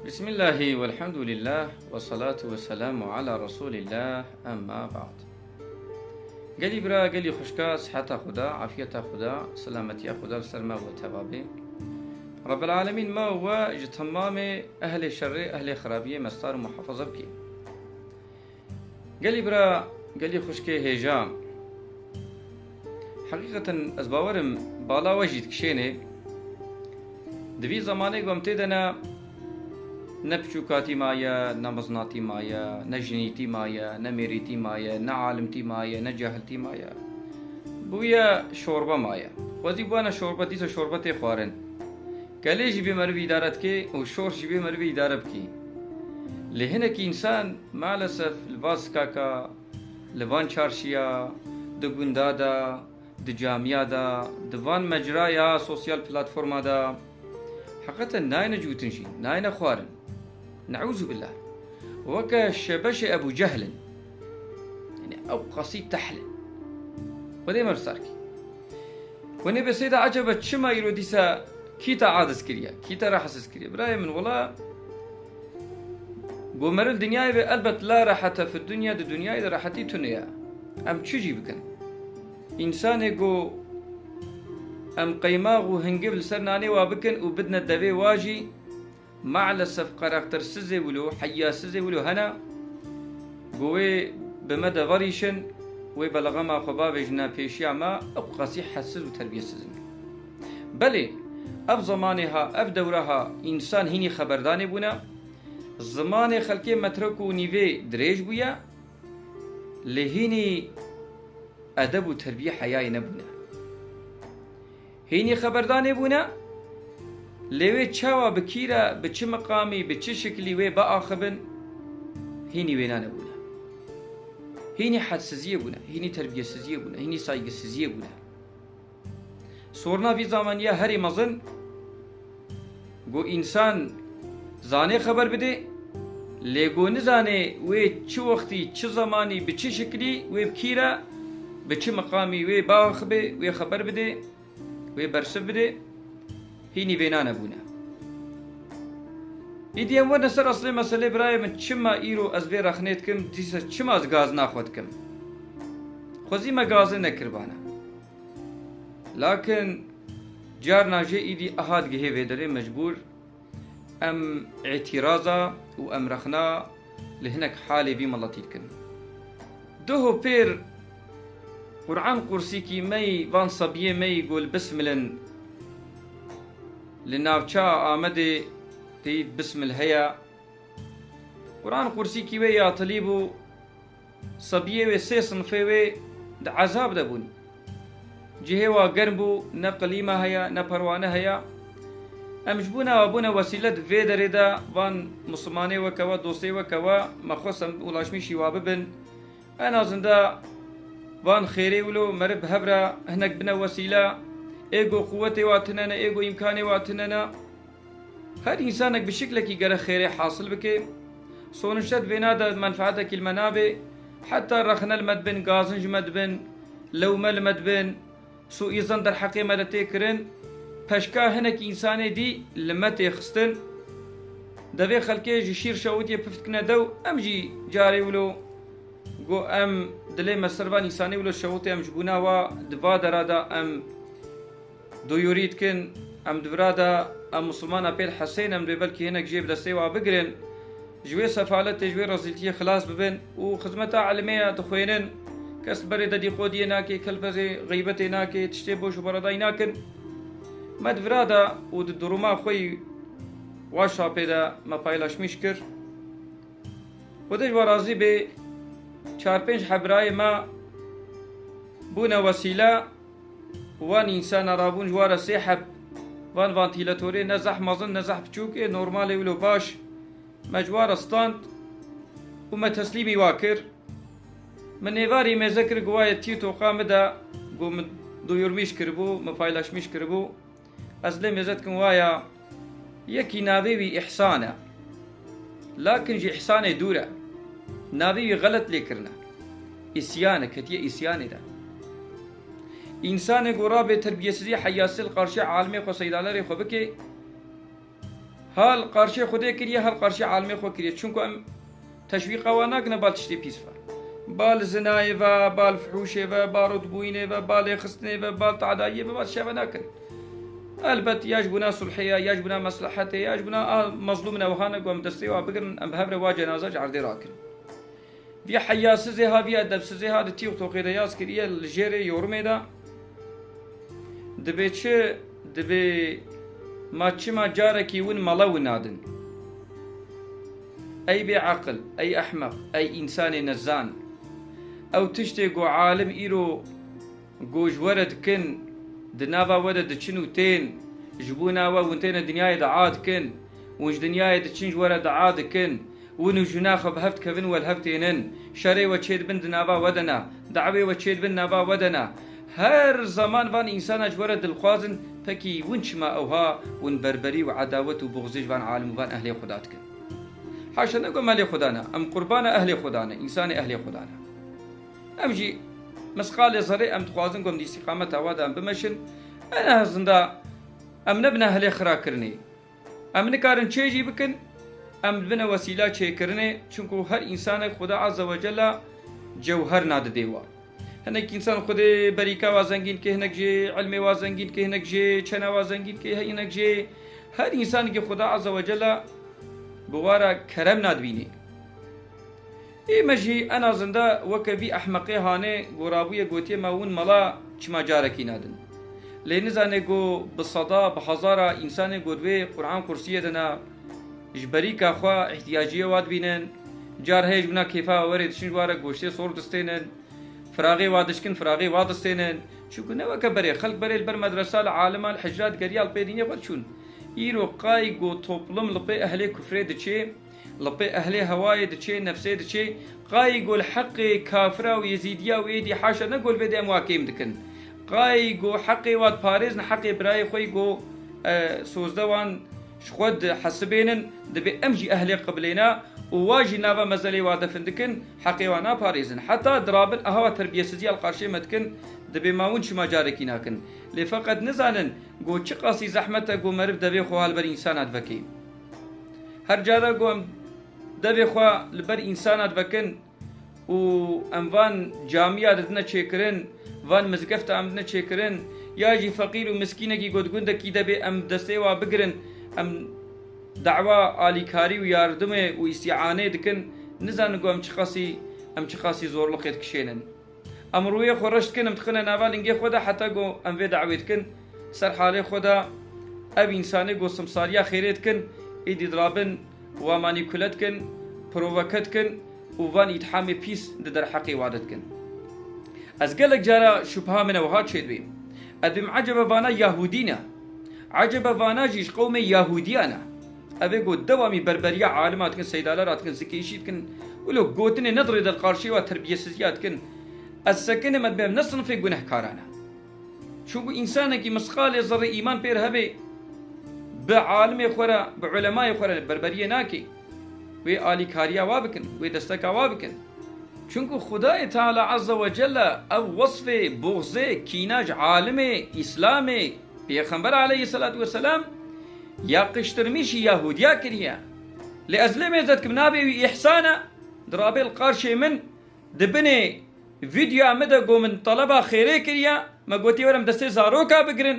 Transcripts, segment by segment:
بسم الله والحمد لله والصلاة والسلام على رسول الله أما بعد. قالي برا قالي خشكا صحة خدا عافية خدا سلامتي خدا سلمى وتبابي رب العالمين ما هو تمام أهل الشر أهل خرابية مستار محافظة بكي. قالي برا قالي خشكي هيجام حقيقة أزباورم بالا وجد كشيني دبي زماني قمتي دنا نبشوكاتي مايا نمزناتي مايا نجنيتي مايا نميريتي مايا نعالمتي مايا نجاهلتي مايا بويا شوربة مايا وزي بوانا شوربة ديسا شوربة تي خوارن كالي جبي مروي دارت كي وشور جبي مروي دارب كي لهنك إنسان مالسف الفاسكاكا لفان چارشيا دقوندادا دجاميادا دفان مجرايا سوسيال بلاتفورما دا حقيقة ناين جوتنشي ناين خوارن نعوذ بالله وكا شبش أبو جهل يعني أو قصيد تحل ودي مرساركي وني بسيدة عجبت شما يروديسا كيتا عادس كريا كيتا راحس كريا براي من والله قومر الدنيا بقلبت لا راحة في الدنيا دي دنيا إذا راحتي تنيا أم تشجي بكن إنسان قو أم قيماغ هنجيب لسرناني وابكن وبدنا الدبي واجي مع لسف قراكتر سزي ولو حيا سزي ولو هنا قوي بمدى غريشن وبلغما خباب جنا بيشيا ما أبقى حسز وتربية سزن بلي أب زمانها أب دورها إنسان هني خبرداني بنا زمان خلقي متركو نيفي دريج بويا لهيني أدب وتربية حياة نبونا هيني خبرداني بونا لوي تشاوا بكيرا بچ مقامي بچ شكلي وي باخبن هيني وينا نبونا هيني حدسزيه بونا هيني تربيه سزيه بونا هيني سايق سزيه بونا صورنا في زمانيا هري مزن گو انسان زانه خبر بده لگو نزانه وي چ وقتي چ زماني بچ شكلي وي بكيرا بچ مقامي وي باخبه وي خبر بده وي برسب بده هيني بينانا بونا إيدي أمورنا سر أصلي مسألة براي من چما إيرو أزبي رخنيتكم ديسا چما از غاز ناخودكم خوزي ما غاز نكربانا لكن جار ناجي إيدي أهاد جهي بيدري مجبور أم اعتراضا وأم رخنا لهنك حالي بي ملاتيتكم دوهو بير قرآن قرسيكي مي وان صبيه مي يقول بسملن لناوچا آمده تيد بسم الهيا قرآن قرسي كيوي يا طليبو صبيه و سي صنفه و دا عذاب دبون جهوا قربو نا قليمة هيا نا پروانه هيا امجبونا وابونا وسيلة في دريدا وان مسلماني وكوا دوستي وكوا مخوصا ولاشمي شواب بن انا زندا وان خيري ولو مرب هبرا هناك بنا وسيلة ايجو قوتي واتنانا ايجو امكاني واتنانا هر انسانك بشكلك يقرا خيري حاصل بك صونشت بينادا منفعتك المنابع حتى رخنا المدبن غازنج مدبن لوما المدبن سو ايزن در حقي مدتي كرن پشكا هنك انساني دي لمتي خستن دبي خلقي جشير شوتي بفتكنا دو امجي جاري ولو قو ام دلي مسربان انساني ولو شوتي ام جبونا و دفا درادا ام دو يريد كن ام دفرادا ام مسلمان ابيل حسين ام بلكي هناك جيب دستي وابقرن جوي سفالت جوي رزيلتي خلاص ببن وخدمتا علمية دخوينن كسبري ددي قودي ناكي كلبزي غيبتي ناكي تشتي بوش وبرداي ناكن ما دفرادا ودروما خوي واشا بيدا ما بايلاش مشكر ودج ورازي بي 4-5 حبراي ما بونا وسيلة وان انسان رابون جوار سيحب وان فانتيلاتوري نزح مظن نزح بچوكي نورمالي ولو باش مجوار ستاند وما تسليمي واكر من نيفاري ما ذكر قوايا تيتو قامدا قو من دوير ميش كربو مفايلاش ميش كربو أزلي ميزتكم وايا يكي نابيبي إحسانا لكن جي إحساني دورة نابيبي غلط ليكرنا إسيانك هتيا إسياني ده إنسان قرابة تربية سزي حياسي القرشة عالمي خو سيدالري خو بكي هل قارشي خودي كريه هل قارشي عالمي خو كريه چونكو ام تشويق واناك نبال تشتي بيسفر بال زناي و بال فحوشي و بارود بويني و بال خستني و بال تعدايي و بال شابه ناكن البت يجبنا صلحيه يجبنا مصلحته يجبنا مظلومنا وهانا قوم دستي وبقرن ام بهبره واجنازه عرضي راكن في حياس زها في ادب زها دتي وتوقيده ياس كريه الجيري يورميدا دبي ما جاركي ون ملو نادن اي بعقل اي احمق اي انسان نزان او تشتي قو عالم ايرو قوج ورد كن دنابا ودد تشنو تين جبونا وانتين الدنيا دعاد كن ونج دنيا دتشنج ورد عاد كن ونجناخ بهفت كفن والهفتينن شري وتشيد بن دنابا ودنا دعوي وتشيد بن نابا ودنا هر زمان فان انسان اجورد دلخوازن تكي ونش ما اوها ون بربري وعداوت وبغزيج فان عالم وفان اهلي خداتك حاشا نقول مالي خدانا ام قربان اهلي خدانا انسان اهلي خدانا امجي مسقال زري ام تخوازن قم دي استقامة وادا ام بمشن انا هزندا ام نبنا اهلي خراكرني ام نكارن تشيجي بكن ام بنا وسيلة تشيكرني چونكو هر انسان خدا عز وجل جوهر ناد ديوا هناك انسان خود بريكا وازنگين كه هناك جي علمي وازنگين كه هناك جي چنا وازنگين كه هناك جي هر انسان كه خدا عز وجل بوارا كرم نادبيني اي مجي انا زندا وكبي احمقي هاني غرابويه غوتي ماون ملا چما جاركي نادن لنزانه غو بصدا بحزارة انسان غدوي قرآن كرسيه دنا جبريكا خوا احتياجيه واد بينن جار هيج بنا كيفا ورد شنوارا غوشتي صور دستينن فراغي وادشكن فراغي وادستينن شو كنا وكبري خلق بري البر مدرسه العالم الحجات قريال بيدينيا وتشون يرو قايغو توبلم لبي اهلي كفري دشي لبي اهلي هواي دشي نفسي دشي قايغو الحق كافره ويزيديا ويدي حاشا نقول بدي امواكيم دكن قايغو حقي واد باريز حقي براي خويغو سوزدوان شخود حسبينن دبي امجي اهلي قبلينا وواجي نابا مزالي وادا فندكن حقي وانا باريزن حتى درابن اهوا تربيه سزي القرشي متكن دبي ماون شما جاركي ناكن لفقد نزانن قو چقاسي زحمته قو مرب دبي خو هالبر انسانات بكي هر جادا قو دبي خو لبر انسانات بكن و انوان جامعه ددنا چيكرن وان مزگفت امدنا چيكرن ياجي فقير ومسكينه قد گوندكي دبي ام دستي وا بگرن ام دعوة آلیکاری و یاردمه و استعانه دکن نزانگو ام چقاسی زورلق يتكشينن ام روی خورشت کن ام تخنه ناوال انگه خدا حتی گو ام وی دعویت کن سر حاله خدا اب انسانه گو سمساریا خیرت کن ایدی درابن و مانیکولت کن پرووکت کن و وان اتحام پیس در حقی وادت کن از گلک جارا شبها من وهات شید بیم ادم عجب وانا يهودينا عجب وانا جيش قوم يهوديانا ابي قد دوامي بربريه عالمات كن سيدالات كن زكيشيت كن ولو قوتني نظري دل قارشي وتربيه سيات كن السكن مدبم نصن في جنح كارانا شو انسانك مسقال زر ايمان بير هبي بعالم خورا بعلماء خورا بربريه ناكي وي آلي كاريا وابكن وي دستكا وابكن چونکو خدا تعالی عز وجل او وصف بغضه کیناج عالم اسلام پیغمبر علیه الصلاة والسلام یا قشترمیش یهودیا کریا لازلم ازد کبنابی احسانا درابی القارشی من دبني فيديو عمده قو من طلبة خيري كريا ما قوتي ورم دستي زاروكا بقرن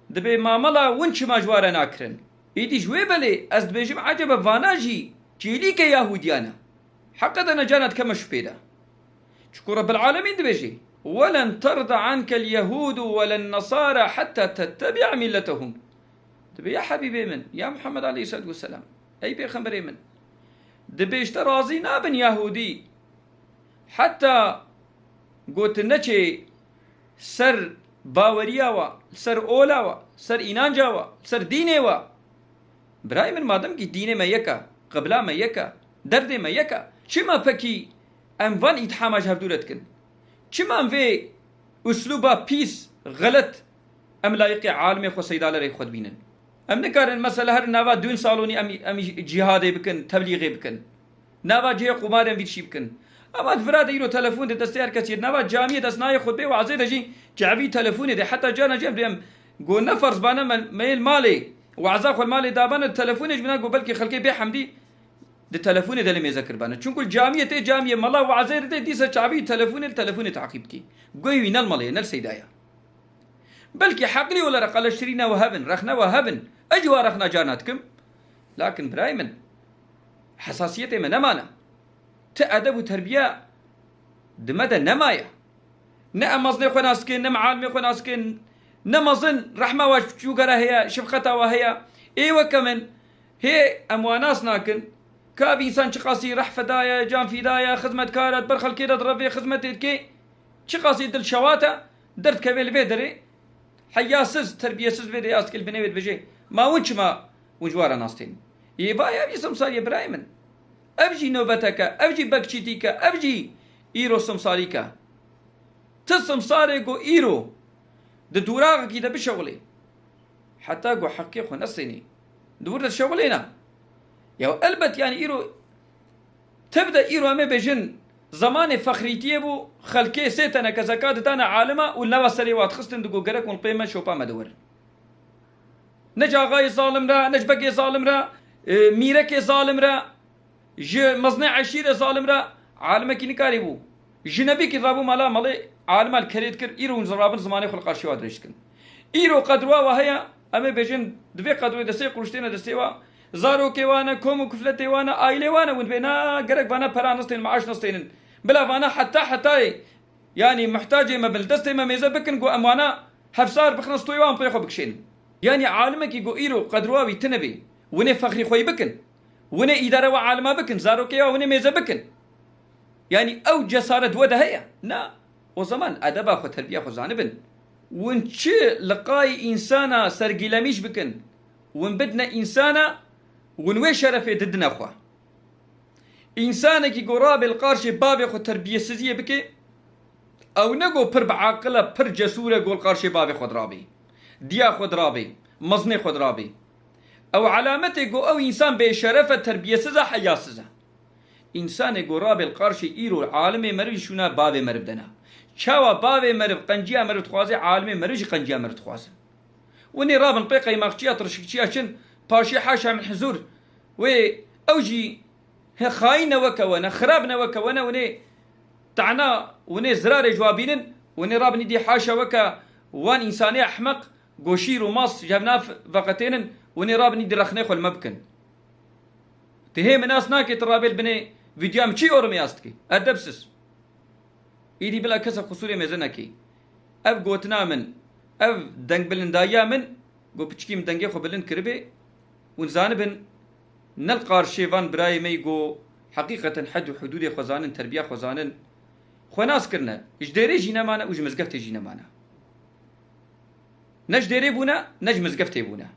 دبي ماملا ونش ماجوارا ناكرن ايدي جوي بلي از دبيجم عجب فاناجي جيليك يهوديانا حقا انا جانت كما شبيدا شكو رب العالمين دبيجي ولن ترضى عنك اليهود ولا النصارى حتى تتبع ملتهم دبي يا حبيبي من يا محمد عليه الصلاة والسلام اي بيخنبري من دبيش رازي نابن يهودي حتى قلت نچه سر باورياوا سر اولاوا سر اینانجاوا سر دينيوا براي من مادم کی دين ما يكا قبلا ما يكا درد ما يكا چما پکی ام وان اتحاماج هفدولتكن چما ام في اسلوبا بيس غلط ام لايق عالم خو سيدال ري خود بينن ام نكارن مثلا هر نوا دون سالوني ام جهاد بكن تبليغ بكن نوا جي قمار في شي بكن اما فراد يرو تلفون ده دستيار كثير نوا جامعه دسناي خطبه وعزيز جي جعبي تلفون ده حتى جانا جنب قلنا فرض بانا ميل مالي وعزاخ المال دابان التلفون جبنا قبل كي خلكي بي حمدي ده تلفوني ده لم يذكر بانا چونكو الجامعة تي جامعة ملا وعزير دي ديسا شعبي تلفوني تعقيبكي قوي نال مالي نال سيدايا بلكي حقلي ولا رقال اشترينا وهبن رخنا وهبن اجوا رخنا جاناتكم لكن براي من حساسيتي من امانه تأدب وتربيه دمدا نمايا نأمزني خناسكن نم عالمي خناسكن نمزن رحمه واش شوغرا هي شفقتا وهي ايوه كمان هي امواناس ناكن كاب انسان شقاسي رح فدايا جان فدايا خدمه كارت برخل كده ضربي خدمه كي شقاسي دل شواتا درت كبيل بيدري حياسز تربيسز بيدي اسكل بنيت بجي ما وجوارا ناستين يبا يا بي سمسار ابراهيم ابجي نوبتك ابجي بكشيتيك ابجي ايرو سمساريكا تسمساريكو ايرو ددوراغ كده بشغلي حتى قو حقيقه نصيني دور الشغلينا يا البت يعني ايرو تبدا ايرو امي بجن زمان فخريتيه بو خلكي سيتنا كزكاد تانا عالمه ولا سريوات خستن دقو قرك والقيمه شوبا مدور نجا غاي ظالم را نجبك ظالم را ميرك ظالم را مصنع عشيره ظالم را عالمك نكاري بو جنبي كي رابو مالا مالي عالم الكريت كر ايرو زرابن زماني خلق قرشي وادرشكن ايرو قدروا وهي امي بجن دبي قدروا دسي قرشتين دسيوا زارو كيوانا كومو كفلتي وانا عائله وانا وين بينا قرك بانا برانستين معاش نستين بلا بانا حتى يعني محتاجه ما بلدستي ما ميزه بكن جو اموانا حفصار بخنس طيوان بيخو بكشين يعني عالمك يقو ايرو قدروا تنبي وني فخري خوي بكن وني اداره وعالمه بكن زارو كيوا وني ميزه بكن يعني او جسارة وده هي نا وزمان ادبا خو تربيه خو زانبن ونش لقاي انسانا سرقلميش بكن ونبدنا انسانا ونوي شرفه ضدنا خو انسانك قراب القارش بابي خو تربيه سزيه بكي او نگو پر بعقله پر جسوره قول قارش بابي خو درابي ديا خو درابي مزني خو درابي او علامته قو او انسان بشرفه تربيه سزه حيا سزه انسان قراب القرش ايرو عالمي مرج شونا بابي مربدنا شاوا بابي مرب قنجيا مرب تخوازي عالمي مرج قنجيا مرب تخوازي وني رابن قيقي ماخشيا ترشكشيا شن باشي حاشا من حزور وي اوجي خاينه وكونا خرابنا وكونا وني تعنا وني زرار جوابين وني رابني دي حاشا وكا وان انساني احمق قوشير وماس جابنا فقتين وني رابني دي رخنيخو المبكن تهي من ناس ناكي ترابيل بني فيديو مشي اورمي استكي ادبسس ايدي بلا كسا قصوري مزنكي اف قوتنا من اف دنگ بلن دايا من قو بچكي من دنگي خو بلن كربي ونزانبن نلقار شيفان براي ميقو حقيقة حد وحدود خوزانن تربية خوزانن خو ناس كرنا اش ديري جينا مانا وج مزقفتي جينا مانا نج ديري بونا نج مزقفتي بونا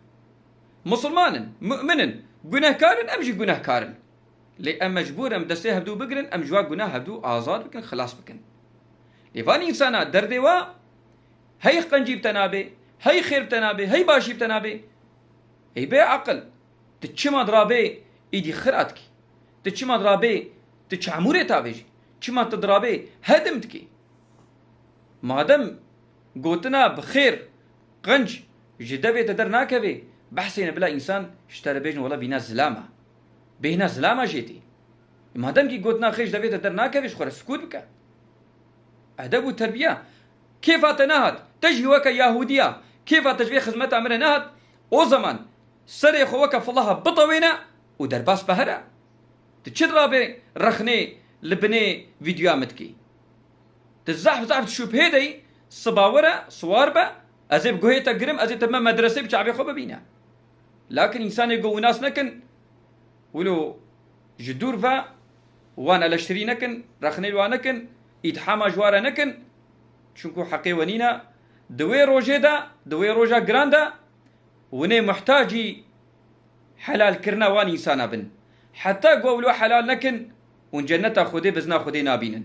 مسلمانن مؤمنن گناهكارن امجي گناهكارن لي ام مجبورم دسته هبدو بگرن ام جوا گناه هبدو آزاد بكن خلاص بكن ليفان انسانا دردوا هي قنجي بتنابي هي خير بتنابي هي باشي بتنابي هي بي عقل تچما درابي ايدي خراتكي تچما درابي تچاموري تابيجي چما تدرابي هدمتكي مادم قوتنا بخير قنج جدبي تدر ناكبي بحثنا بلا انسان اشترى بيجن ولا بينا زلامه بينا زلامه جيتي ما دام كي قلتنا خيش دبيت درناك فيش خور سكوت بك ادب وتربيه كيف تنهد تجي وك يهوديه كيف تجي خدمه امر نهد او زمان سري خوك فالله بطوينا ودرباس بهرا تشدرا رخني لبني فيديو متكي تزحف تشوف هدي صباوره صواربه ازيب قهيتا قرم ازيب تمام مدرسه بشعبي خو ببينا لكن انسان يقول ناس نكن ولو جدور فا وانا لشتري نكن رخني وانكن اتحاما جوارا نكن شنكو حقي ونينا دوي روجا جراندا وني محتاجي حلال كرنا وان انسانا بن حتى قولوا حلال نكن ونجنتا خودي بزنا خودي نابينن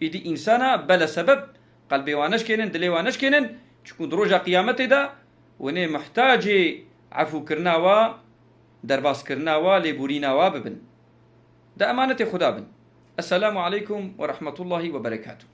ايدي انسانا بلا سبب قلبي وانش كينن دلي وانش كينن شكون دروجا قيامتي دا وني محتاجي عفو كرناوا درباس كرناوا لبوريناوا ببن دا امانتي خدا بن. السلام عليكم ورحمة الله وبركاته.